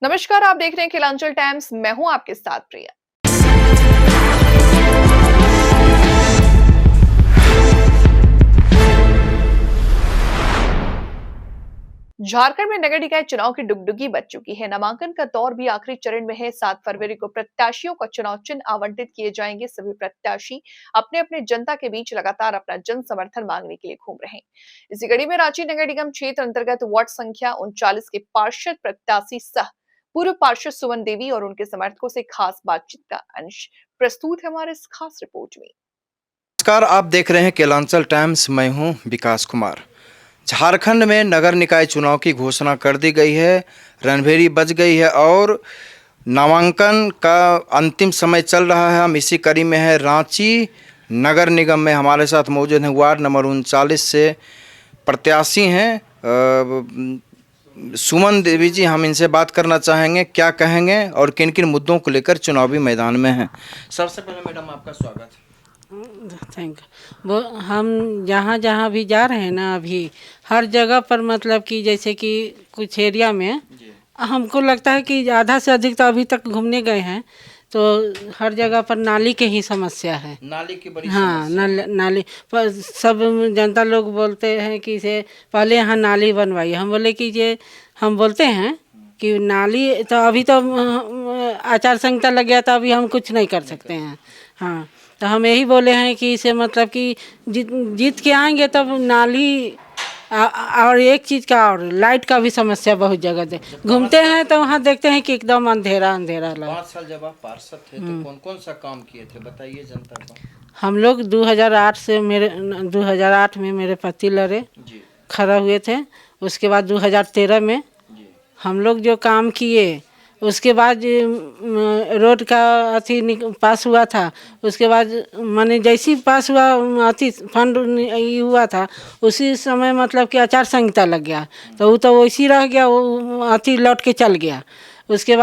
नमस्कार, आप देख रहे हैं किलांचल टाइम्स। मैं हूं आपके साथ प्रिया। झारखंड में नगर निकाय चुनाव की डुगडुगी बज चुकी है। नामांकन का दौर भी आखिरी चरण में है। 7 फरवरी को प्रत्याशियों को चुनाव चिन्ह आवंटित किए जाएंगे। सभी प्रत्याशी अपने अपने जनता के बीच लगातार अपना जन समर्थन मांगने के लिए घूम रहे हैं। इसी कड़ी में रांची नगर निगम क्षेत्र अंतर्गत वार्ड संख्या 39 के पार्षद प्रत्याशी सह पूर्व पार्षद सुमन देवी और उनके समर्थकों से खास बातचीत का अंश प्रस्तुत है हमारे इस खास रिपोर्ट में। नमस्कार, आप देख रहे हैं केलांचल टाइम्स। मैं हूं विकास कुमार। झारखंड में नगर निकाय चुनाव की घोषणा कर दी गई है, रणभेरी बज गई है और नामांकन का अंतिम समय चल रहा है। हम इसी कड़ी में है रांची नगर निगम में। हमारे साथ मौजूद हैं वार्ड नंबर 39 से प्रत्याशी हैं सुमन देवी जी। हम इनसे बात करना चाहेंगे, क्या कहेंगे और किन किन मुद्दों को लेकर चुनावी मैदान में हैं। सबसे पहले मैडम आपका स्वागत। थैंक वो हम जहाँ जहाँ भी जा रहे हैं ना, अभी हर जगह पर मतलब कि जैसे कि कुछ एरिया में हमको लगता है कि आधा से अधिक तो अभी तक घूमने गए हैं, तो हर जगह पर नाली के ही समस्या है। नाली की बड़ी हाँ, नाली पर सब जनता लोग बोलते हैं कि इसे पहले यहाँ नाली बनवाइए। हम बोले कि ये हम बोलते हैं कि नाली तो अभी तो आचार संहिता लग गया था, अभी हम कुछ नहीं कर सकते हैं। हाँ, तो हम यही बोले हैं कि इसे मतलब कि जीत के आएंगे तब नाली और एक चीज़ का और लाइट का भी समस्या बहुत जगह घूमते हैं तो वहाँ देखते हैं कि एकदम अंधेरा अंधेरा लगा। 5 साल जब आप पार्षद थे तो कौन कौन सा काम किए थे, बताइए जनता को। हम लोग 2008 में मेरे पति लड़े जी खड़ा हुए थे। उसके बाद 2013 में जी हम लोग जो काम किए, उसके बाद रोड का अथी पास हुआ था। उसके बाद माने जैसी पास हुआ अथी फंड हुआ था, उसी समय मतलब कि आचार संहिता लग गया, तो वो तो वैसी रह गया, वो अथी लौट के चल गया। उसके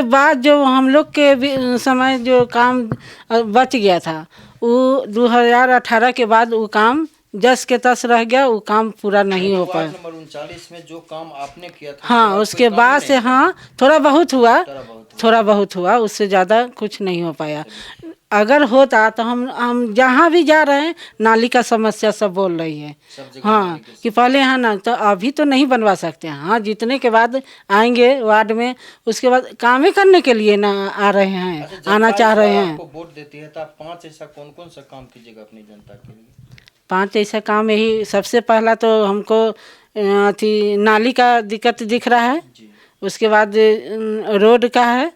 बाद जो हम लोग के समय जो काम बच गया था, वो 2018 के बाद वो काम जस के तस रह गया, वो काम पूरा नहीं हो पाया। नंबर 39 में जो काम आपने किया था, हाँ, उसके बाद से हाँ थोड़ा बहुत हुआ, उससे ज़्यादा कुछ नहीं हो पाया। अगर होता तो हम जहाँ भी जा रहे हैं नाली का समस्या सब बोल रही है। हाँ, कि पहले यहाँ ना, तो अभी तो नहीं बनवा सकते हैं। हाँ, जीतने के बाद आएंगे वार्ड में, उसके बाद काम ही करने के लिए ना आ रहे हैं। अच्छा, आना चाह रहे हैं। आपको वोट देती है तो आप 5 ऐसा कौन कौन सा काम कीजिएगा अपनी जनता के लिए? 5 ऐसा काम, यही सबसे पहला तो हमको अथी नाली का दिक्कत दिख रहा है। उसके बाद रोड का है।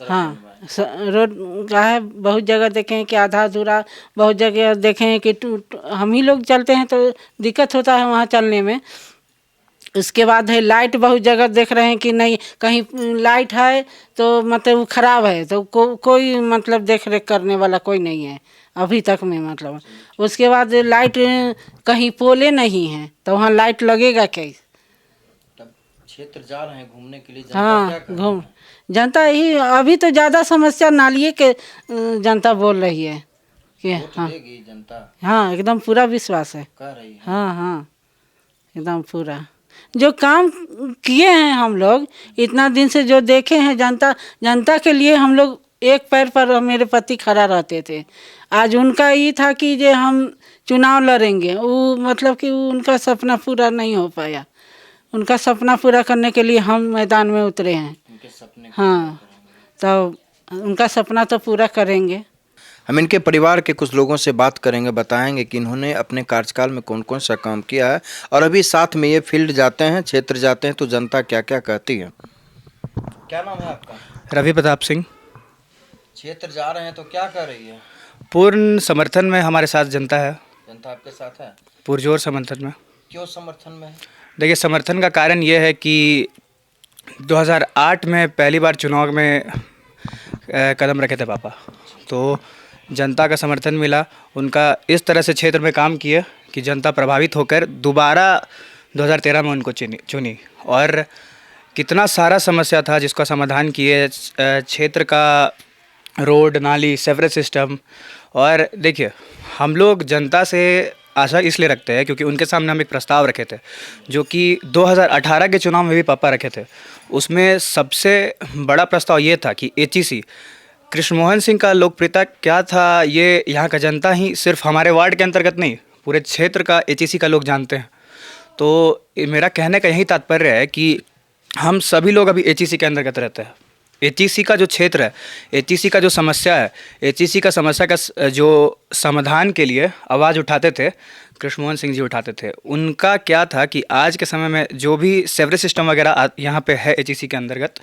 हाँ, रोड का है। बहुत जगह देखे हैं कि आधा अधूरा, बहुत जगह देखे हैं कि हम ही लोग चलते हैं तो दिक्कत होता है वहाँ चलने में। उसके बाद है लाइट, बहुत जगह देख रहे हैं कि नहीं, कहीं लाइट है तो मतलब वो ख़राब है, तो कोई मतलब देख रेख करने वाला कोई नहीं है अभी तक में मतलब। उसके बाद लाइट कहीं पोले नहीं है, तो वहाँ लाइट लगेगा कैसे? तब क्षेत्र जा रहे हैं घूमने के लिए, हाँ, जनता यही अभी तो ज़्यादा समस्या नालिए के जनता बोल रही है कि हाँ जनता। हाँ, एकदम पूरा विश्वास है, कर रही है। हाँ हाँ, एकदम पूरा। जो काम किए हैं हम लोग इतना दिन से, जो देखे हैं जनता के लिए, हम लोग एक पैर पर मेरे पति खड़ा रहते थे। आज उनका ये था कि जे हम चुनाव लड़ेंगे, वो मतलब कि उनका सपना पूरा नहीं हो पाया। उनका सपना पूरा करने के लिए हम मैदान में उतरे हैं। उनके सपने हाँ, तो उनका सपना तो पूरा करेंगे। हम इनके परिवार के कुछ लोगों से बात करेंगे, बताएंगे कि इन्होंने अपने कार्यकाल में कौन कौन सा काम किया है और अभी साथ में ये फील्ड जाते हैं, क्षेत्र जाते हैं तो जनता क्या क्या कहती है। क्या नाम है आपका? रवि प्रताप सिंह। क्षेत्र जा रहे हैं तो क्या कर रही है? पूर्ण समर्थन में हमारे साथ जनता है। जनता आपके साथ है? पुरजोर समर्थन में। क्यों समर्थन में है? देखिए, समर्थन का कारण ये है कि 2008 में पहली बार चुनाव में कदम रखे थे पापा, तो जनता का समर्थन मिला। उनका इस तरह से क्षेत्र में काम किए कि जनता प्रभावित होकर दोबारा 2013 में उनको चुनी और कितना सारा समस्या था जिसका समाधान किए। क्षेत्र का रोड, नाली, सेवरेज सिस्टम। और देखिए, हम लोग जनता से आशा इसलिए रखते हैं क्योंकि उनके सामने हम एक प्रस्ताव रखे थे जो कि 2018 के चुनाव में भी पापा रखे थे। उसमें सबसे बड़ा प्रस्ताव ये था कि एचईसी कृष्ण मोहन सिंह का लोकप्रियता क्या था, ये यहाँ का जनता ही सिर्फ हमारे वार्ड के अंतर्गत नहीं, पूरे क्षेत्र का एचईसी का लोग जानते हैं। तो मेरा कहने का यही तात्पर्य है कि हम सभी लोग अभी एचईसी के अंतर्गत रहते हैं। एचईसी का जो क्षेत्र है, एचईसी का जो समस्या है, एचईसी का समस्या का जो समाधान के लिए आवाज़ उठाते थे कृष्ण मोहन सिंह जी उठाते थे। उनका क्या था कि आज के समय में जो भी सेवरेज सिस्टम वगैरह यहाँ पे है एचईसी के अंतर्गत,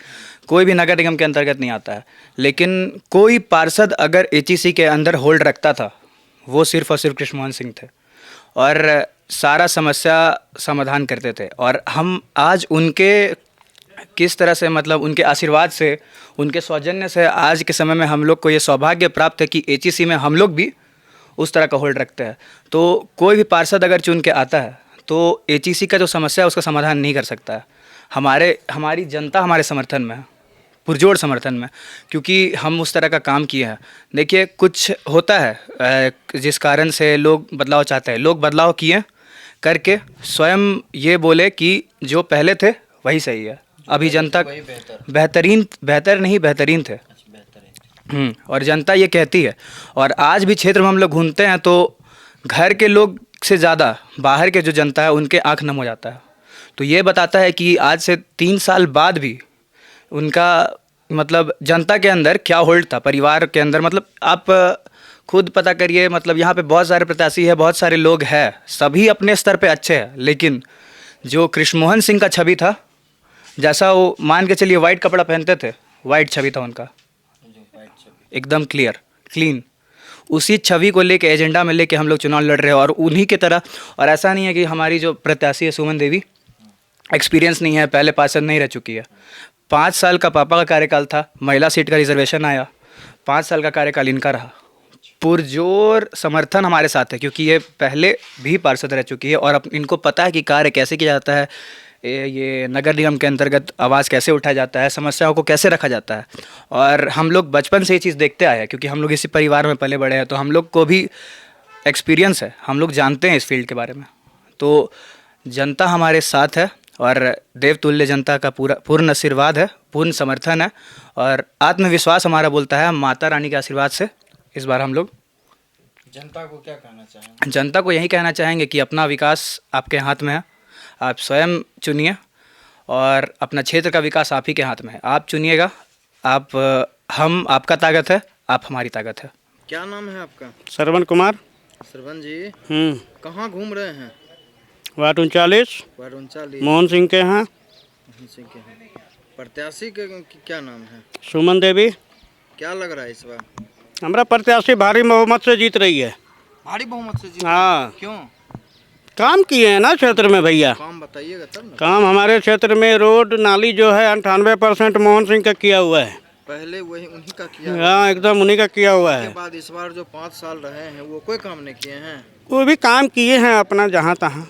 कोई भी नगर निगम के अंतर्गत नहीं आता है, लेकिन कोई पार्षद अगर एचईसी के अंदर होल्ड रखता था वो सिर्फ और सिर्फ कृष्ण मोहन सिंह थे और सारा समस्या समाधान करते थे। और हम आज उनके किस तरह से मतलब उनके आशीर्वाद से, उनके सौजन्य से आज के समय में हम लोग को ये सौभाग्य प्राप्त है कि एचईसी में हम लोग भी उस तरह का होल्ड रखते हैं। तो कोई भी पार्षद अगर चुन के आता है तो एचईसी का जो समस्या है उसका समाधान नहीं कर सकता है। हमारी जनता हमारे समर्थन में है, पुरजोर समर्थन में, क्योंकि हम उस तरह का काम किए हैं। देखिए कुछ होता है जिस कारण से लोग बदलाव चाहते हैं, लोग बदलाव किए करके स्वयं ये बोले कि जो पहले थे वही सही है। अभी जनता बेहतरीन थे। और जनता ये कहती है। और आज भी क्षेत्र में हम लोग घूमते हैं तो घर के लोग से ज़्यादा बाहर के जो जनता है उनके आँख नम हो जाता है। तो ये बताता है कि आज से 3 साल बाद भी उनका मतलब जनता के अंदर क्या होल्ड था, परिवार के अंदर। मतलब आप खुद पता करिए, मतलब यहाँ पे बहुत सारे प्रत्याशी है, बहुत सारे लोग हैं, सभी अपने स्तर पे अच्छे हैं, लेकिन जो कृष्ण मोहन सिंह का छवि था, जैसा वो मान के चलिए वाइट कपड़ा पहनते थे, वाइट छवि था उनका, एकदम क्लीन, उसी छवि को लेके एजेंडा में लेके हम लोग चुनाव लड़ रहे हैं और उन्हीं के तरह। और ऐसा नहीं है कि हमारी जो प्रत्याशी है सुमन देवी एक्सपीरियंस नहीं है, पहले पार्षद नहीं रह चुकी है। 5 साल का पापा का कार्यकाल था, महिला सीट का रिजर्वेशन आया, 5 साल का कार्यकाल इनका रहा। पुरजोर समर्थन हमारे साथ है क्योंकि ये पहले भी पार्षद रह चुकी है और अब इनको पता है कि कार्य कैसे किया जाता है, ये नगर निगम के अंतर्गत आवाज़ कैसे उठाया जाता है, समस्याओं को कैसे रखा जाता है। और हम लोग बचपन से ये चीज़ देखते आए हैं क्योंकि हम लोग इसी परिवार में पले बड़े हैं, तो हम लोग को भी एक्सपीरियंस है, हम लोग जानते हैं इस फील्ड के बारे में। तो जनता हमारे साथ है और देवतुल्य जनता का पूर्ण आशीर्वाद है, पूर्ण समर्थन है और आत्मविश्वास हमारा बोलता है माता रानी के आशीर्वाद से इस बार हम लोग। जनता को क्या कहना चाहेंगे? जनता को यही कहना चाहेंगे कि अपना विकास आपके हाथ में है, आप स्वयं चुनिए और अपना क्षेत्र का विकास आप ही के हाथ में है। आप चुनिएगा, हम आपका ताकत है, आप हमारी ताकत है। क्या नाम है आपका? श्रवण कुमार। श्रवण जी, कहाँ घूम रहे हैं? वार्ड 39 मोहन सिंह के यहाँ। प्रत्याशी के क्या नाम है? सुमन देवी। क्या लग रहा है इस बार? हमारा प्रत्याशी भारी बहुमत से जीत रही है। भारी बहुमत से जीत? हाँ। क्यों? काम किए हैं ना क्षेत्र में भैया। काम बताइएगा तब ना। काम हमारे क्षेत्र में रोड नाली जो है 98% मोहन सिंह का किया हुआ है। पहले वही उन्हीं का किया? हाँ, एकदम उन्हीं का किया हुआ है। उसके बाद इस बार जो 5 साल रहे हैं वो कोई काम नहीं किए हैं? वो भी काम किए हैं अपना जहाँ तहाँ।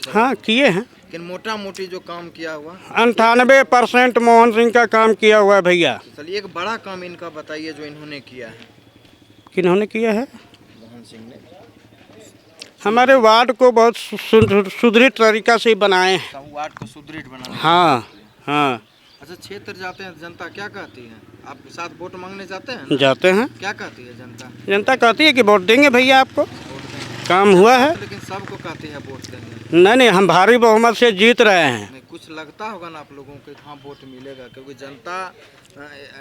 हाँ किए हैं, लेकिन मोटा मोटी जो काम किया हुआ 98% मोहन सिंह का काम किया हुआ है भैया। चलिए एक बड़ा काम इनका बताइए जो इन्होंने किया है। किन्होंने किया है? मोहन सिंह ने हमारे वार्ड को बहुत सुदृढ़ तरीका से बनाए हैं। वार्ड को सुदृढ़ बनाना। हाँ हाँ। अच्छा, क्षेत्र जाते हैं, जनता क्या कहती है? आपके साथ वोट मांगने जाते हैं? जाते हैं। क्या कहती है जनता? जनता कहती है कि वोट देंगे भैया आपको, काम हुआ है। लेकिन सबको कहती है वोट देंगे। नहीं, हम भारी बहुमत से जीत रहे हैं। नहीं, कुछ लगता होगा ना आप लोगों को हाँ वोट मिलेगा, क्योंकि जनता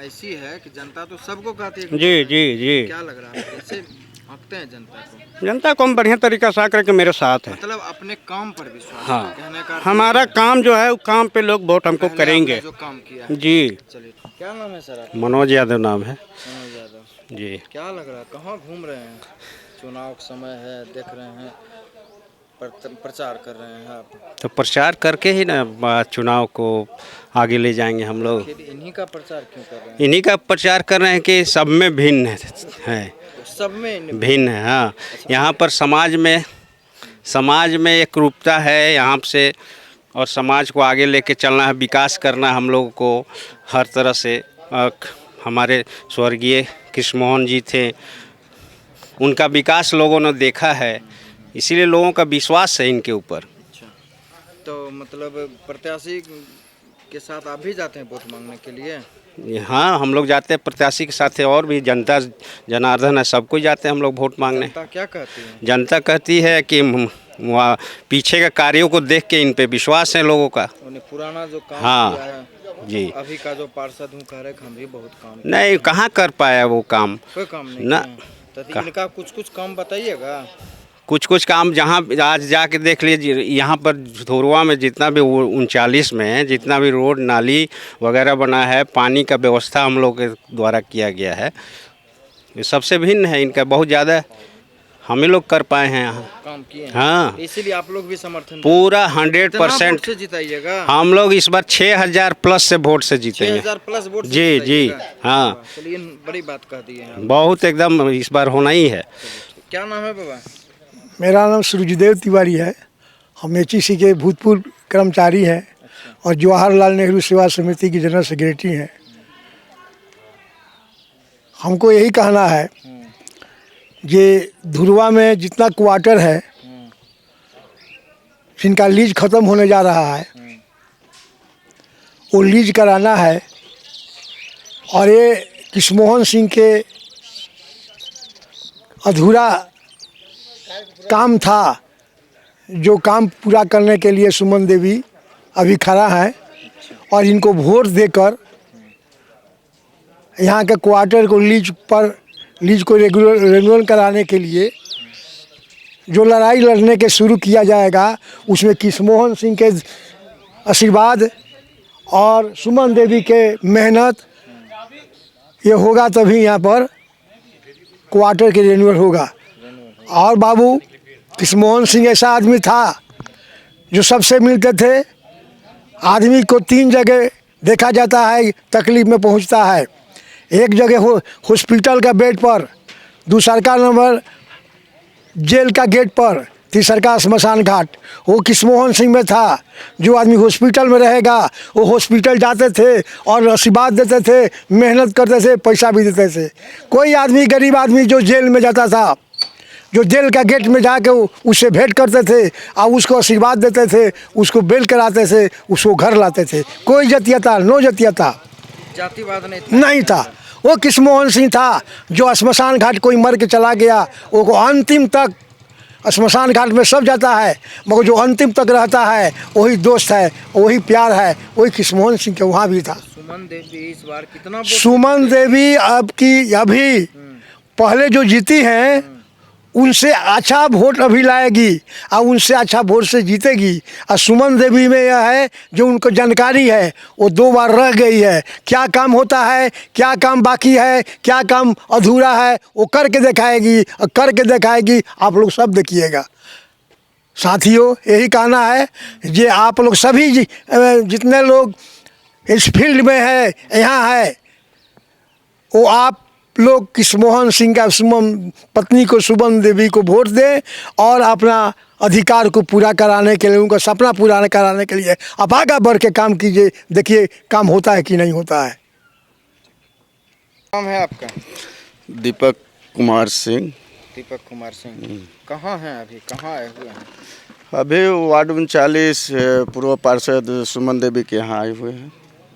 ऐसी है कि जनता तो सबको कहती है। जी जी जी। क्या लग रहा है कैसे आंकते हैं जनता को? जनता को हम बढ़िया तरीका से आकर के मेरे साथ है। मतलब अपने काम पर विश्वास। हाँ, कहने का हमारा काम जो है वो काम पे लोग वोट हमको करेंगे। जो काम किया है। जी। चलिए, क्या नाम है सर आपका? मनोज यादव नाम है। मनोज यादव जी। क्या लग रहा है, कहाँ घूम रहे हैं? चुनाव का समय है, देख रहे हैं, प्रचार कर रहे हैं आप। तो प्रचार करके ही ना चुनाव को आगे ले जाएंगे हम लोग। इन्हीं का प्रचार क्यों कर रहे हैं? इन्हीं का प्रचार कर रहे हैं कि सब में भिन्न है। सब में भिन्न है। हाँ, यहाँ पर समाज में एक रूपता है यहाँ से, और समाज को आगे लेके चलना है, विकास करना है हम लोगों को हर तरह से। हमारे स्वर्गीय कृष्ण मोहन जी थे, उनका विकास लोगों ने देखा है इसीलिए लोगों का विश्वास है इनके ऊपर। अच्छा, तो मतलब प्रत्याशी के साथ आप भी जाते हैं वोट मांगने के लिए? हाँ, हम लोग जाते हैं प्रत्याशी के साथ, और भी जनता जनार्दन है, सब कोई जाते हैं हम लोग वोट मांगने। जनता क्या कहती है? जनता कहती है कि वहाँ पीछे के कार्यों को देख के इन पे विश्वास है लोगों का। उन्हें पुराना जो काम हाँ, किया है, जी। अभी का जो पार्षद हूँ कह रहे हम भी बहुत काम किया। नहीं, कहाँ कर पाया वो काम, कोई काम नहीं ना। किया। तो इनका कुछ काम बताइएगा। कुछ काम जहाँ आज जाके देख लीजिए, यहाँ पर धुरवा में जितना भी 39 में जितना भी रोड नाली वगैरह बना है, पानी का व्यवस्था हम लोग के द्वारा किया गया है, ये सबसे भिन्न है इनका, बहुत ज़्यादा हम ही लोग कर पाए हैं यहाँ काम किए हैं। हाँ, इसीलिए आप लोग भी समर्थन पूरा कितना 100% वोट से जिताइएगा। हम लोग इस बार 6000 प्लस से वोट से जीतेंगे। 6000 प्लस वोट से जी जी, जिताइएगा। हाँ, चलिए बड़ी बात कह दी है। बहुत एकदम इस बार होना ही है। क्या नाम है बाबा? मेरा नाम सूरजदेव तिवारी है। हम HEC के भूतपूर्व कर्मचारी हैं और जवाहरलाल नेहरू सेवा समिति की जनरल सेक्रेटरी हैं। हमको यही कहना है, ये धुरवा में जितना क्वार्टर है जिनका लीज ख़त्म होने जा रहा है, वो लीज कराना है। और ये कृष्णमोहन सिंह के अधूरा काम था, जो काम पूरा करने के लिए सुमन देवी अभी खड़ा है। और इनको वोट देकर यहाँ के क्वार्टर को लीज को रेगुलर कराने के लिए जो लड़ाई लड़ने के शुरू किया जाएगा, उसमें कृष्णमोहन सिंह के आशीर्वाद और सुमन देवी के मेहनत ये होगा, तभी यहाँ पर क्वार्टर के रेन्यूअल होगा। और बाबू कृष्णमोहन सिंह ऐसा आदमी था जो सबसे मिलते थे। आदमी को 3 जगह देखा जाता है तकलीफ में पहुंचता है। एक जगह हॉस्पिटल का बेड पर, दूसरा नंबर जेल का गेट पर, तीसरा स्मशान घाट। वो कृष्णमोहन सिंह में था। जो आदमी हॉस्पिटल में रहेगा वो हॉस्पिटल जाते थे और आशीर्वाद देते थे, मेहनत करते थे, पैसा भी देते थे। कोई आदमी, गरीब आदमी जो जेल में जाता था, जो जेल का गेट में जाके उससे भेंट करते थे और उसको आशीर्वाद देते थे, उसको बेल कराते थे, उसको घर लाते थे। कोई जातीयता, नो जातीयता, जातिवाद नहीं था। वो कृष्णमोहन सिंह था जो स्मशान घाट कोई मर के चला गया, वो अंतिम तक स्मशान घाट में सब जाता है, मगर जो अंतिम तक रहता है वही दोस्त है, वही प्यार है। वही कृष्णमोहन सिंह के वहाँ भी था। सुमन देवी इस बार कितना? सुमन देवी अभी पहले जो जीती हैं उनसे अच्छा वोट अभी लाएगी और उनसे अच्छा वोट से जीतेगी। और सुमन देवी में यह है जो उनको जानकारी है, वो 2 बार रह गई है। क्या काम होता है, क्या काम बाकी है, क्या काम अधूरा है, वो करके दिखाएगी और करके दिखाएगी। आप लोग सब देखिएगा। साथियों, यही कहना है जे आप लोग सभी जितने लोग इस फील्ड में है, यहाँ है, वो आप लोग कृष्णमोहन सिंह का पत्नी को सुमन देवी को वोट दें और अपना अधिकार को पूरा कराने के लिए, उनका सपना पूरा कराने के लिए आप आगे बढ़ के काम कीजिए। देखिए काम होता है कि नहीं होता है। नाम है आपका? दीपक कुमार सिंह। दीपक कुमार सिंह कहाँ हैं अभी, कहाँ आए हुए हैं? अभी वार्ड 39 पूर्व पार्षद सुमन देवी के यहाँ आए हुए हैं।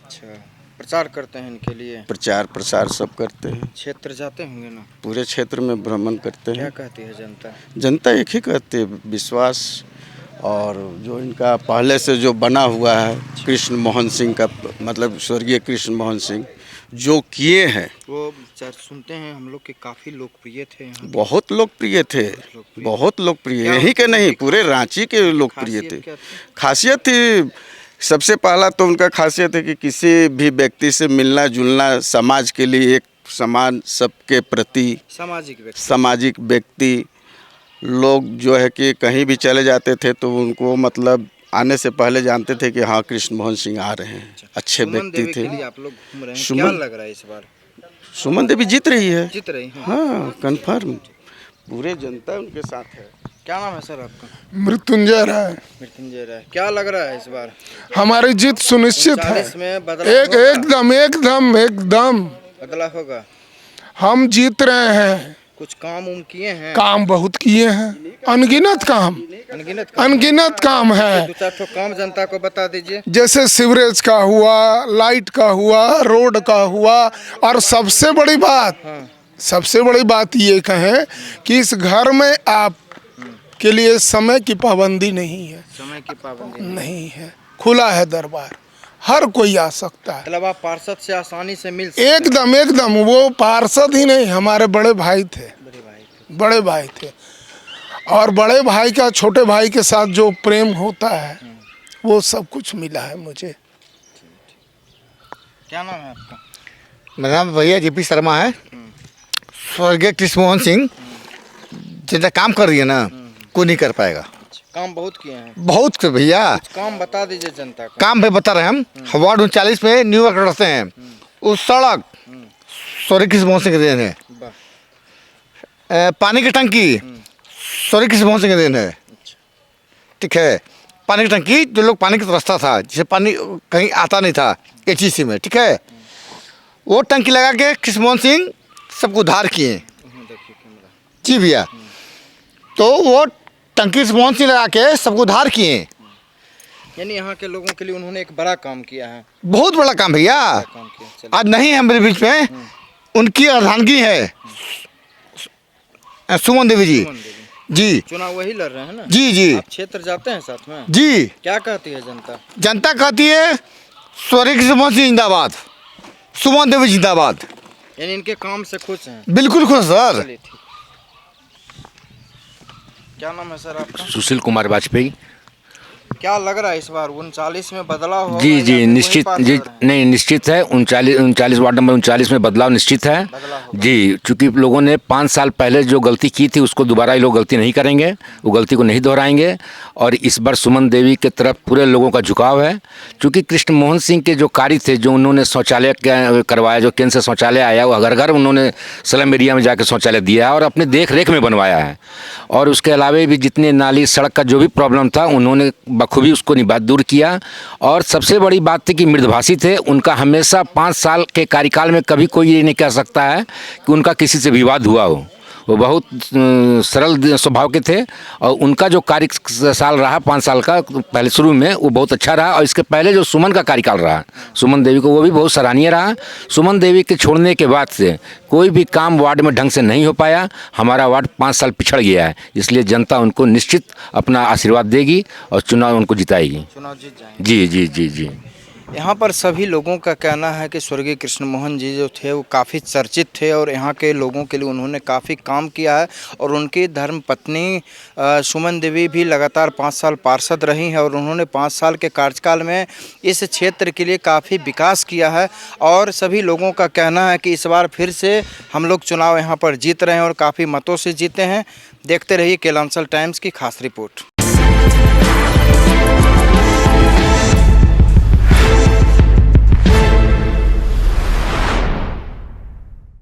अच्छा, प्रचार करते हैं इनके लिए? प्रचार प्रसार सब करते हैं। क्षेत्र जाते होंगे ना? पूरे क्षेत्र में भ्रमण करते क्या हैं। कहती है जनता? जनता एक ही कहती है, विश्वास। और जो इनका पहले से जो बना हुआ है कृष्णमोहन सिंह का, मतलब स्वर्गीय कृष्णमोहन सिंह जो किए हैं, वो सुनते हैं हम लोग के काफ़ी लोकप्रिय थे यहाँ। बहुत लोकप्रिय थे, बहुत लोकप्रिय। यही के नहीं, पूरे रांची के लोकप्रिय थे। खासियत थी, सबसे पहला तो उनका खासियत है कि किसी भी व्यक्ति से मिलना जुलना, समाज के लिए एक समान, सबके प्रति सामाजिक व्यक्ति। लोग जो है कि कहीं भी चले जाते थे तो उनको मतलब आने से पहले जानते थे कि हाँ कृष्णमोहन सिंह आ रहे हैं। अच्छे व्यक्ति थे। आप लोग घूम रहे हैं, क्या लग रहा है इस बार? सुमन देवी जीत रही है। जीत रही है? हाँ, कन्फर्म। पूरे जनता उनके साथ है। क्या नाम है सर आपका? मृत्युंजय राय। मृत्युंजय राय, क्या लग रहा है इस बार? हमारी जीत सुनिश्चित है। एकदम बदला होगा। हम जीत रहे हैं। कुछ काम उम किए हैं? काम बहुत किए हैं, अनगिनत काम, अनगिनत काम है। दो चार ठो काम जनता को बता दीजिए। जैसे सीवरेज का हुआ, लाइट का हुआ, रोड का हुआ, और सबसे बड़ी बात ये कहें कि इस घर में आप के लिए समय की पाबंदी नहीं है। समय की पाबंदी नहीं है, खुला है दरबार, हर कोई आ सकता है। मतलब आप पार्षद से आसानी से मिल एकदम वो पार्षद ही नहीं, हमारे बड़े भाई थे, बड़े भाई थे। और बड़े भाई का छोटे भाई के साथ जो प्रेम होता है वो सब कुछ मिला है मुझे। क्या नाम है आपका? मेरा नाम भैया JP शर्मा है। स्वर्गीय कृष्ण मोहन सिंह जितना काम कर रही है ना, कोई नहीं कर पाएगा। काम बहुत किए हैं। बहुत भैया, काम बता दीजिए जनता को। काम भी बता रहे हैं हम। वार्ड 39 में न्यू वर्क रहते हैं, उस सड़क स्वर्गीय कृष्ण मोहन सिंह के देन है। पानी की टंकी स्वर्गीय कृष्ण मोहन सिंह के देन है। ठीक है, पानी की टंकी, जो लोग पानी का रास्ता था, जिसे पानी कहीं आता नहीं था HEC में, ठीक है, वो टंकी लगा के कृष्ण मोहन सिंह सबको उद्धार किए। जी भैया, तो वो टंकी कृष्ण मोहन सिंह लगा के सबको उद्धार किए। यानी यहाँ के लोगों के लिए उन्होंने एक बड़ा काम किया है। बहुत बड़ा काम भैया। काम किया। आज नहीं है मेरे बीच में, उनकी अर्धांगिनी है सुमन देवी जी। चुनाव वही लड़ रहे हैं ना? जी। आप क्षेत्र जाते हैं साथ में? जी। क्या कहती है जनता? जनता कहती है स्वर्गीय कृष्ण मोहन सिंह जिंदाबाद, सुमन देवी जिंदाबाद। यानी इनके काम से खुश हैं? बिल्कुल खुश सर। चलिए ठीक। क्या नाम है सर आपका? सुशील कुमार वाजपेयी। क्या लग रहा है इस बार 39 में बदलाव होगा? जी निश्चित, जी नहीं निश्चित है। 39 वार्ड नंबर 39 में बदलाव निश्चित है जी, क्योंकि लोगों ने 5 साल पहले जो गलती की थी उसको दोबारा ये लोग गलती नहीं करेंगे, वो गलती को नहीं दोहराएंगे। और इस बार सुमन देवी के तरफ पूरे लोगों का झुकाव है, क्योंकि कृष्ण मोहन सिंह के जो कार्य थे, जो उन्होंने शौचालय करवाया, जो केंद्र से शौचालय आया, वो घर घर उन्होंने स्लम एरिया में जाकर शौचालय दिया और अपने देख रेख में बनवाया है। और उसके अलावा भी जितने नाली सड़क का जो भी प्रॉब्लम था, उन्होंने बखूबी उसको दूर किया। और सबसे बड़ी बात थी कि मृदभाषी थे, उनका हमेशा 5 साल के कार्यकाल में कभी कोई ये नहीं कह सकता है कि उनका किसी से विवाद हुआ हो। वो बहुत सरल स्वभाव के थे और उनका जो कार्यकाल रहा 5 साल का पहले शुरू में, वो बहुत अच्छा रहा। और इसके पहले जो सुमन का कार्यकाल रहा सुमन देवी को, वो भी बहुत सराहनीय रहा। सुमन देवी के छोड़ने के बाद से कोई भी काम वार्ड में ढंग से नहीं हो पाया। हमारा वार्ड 5 साल पिछड़ गया है, इसलिए जनता उनको निश्चित अपना आशीर्वाद देगी और चुनाव उनको जिताएगी। चुनाव जीत जाएंगे। जी। यहाँ पर सभी लोगों का कहना है कि स्वर्गीय कृष्ण मोहन जी जो थे वो काफ़ी चर्चित थे और यहाँ के लोगों के लिए उन्होंने काफ़ी काम किया है। और उनकी धर्मपत्नी सुमन देवी भी लगातार 5 साल पार्षद रही हैं और उन्होंने 5 साल के कार्यकाल में इस क्षेत्र के लिए काफ़ी विकास किया है। और सभी लोगों का कहना है कि इस बार फिर से हम लोग चुनाव यहाँ पर जीत रहे हैं और काफ़ी मतों से जीते हैं। देखते रहिए केलांचल टाइम्स की खास रिपोर्ट।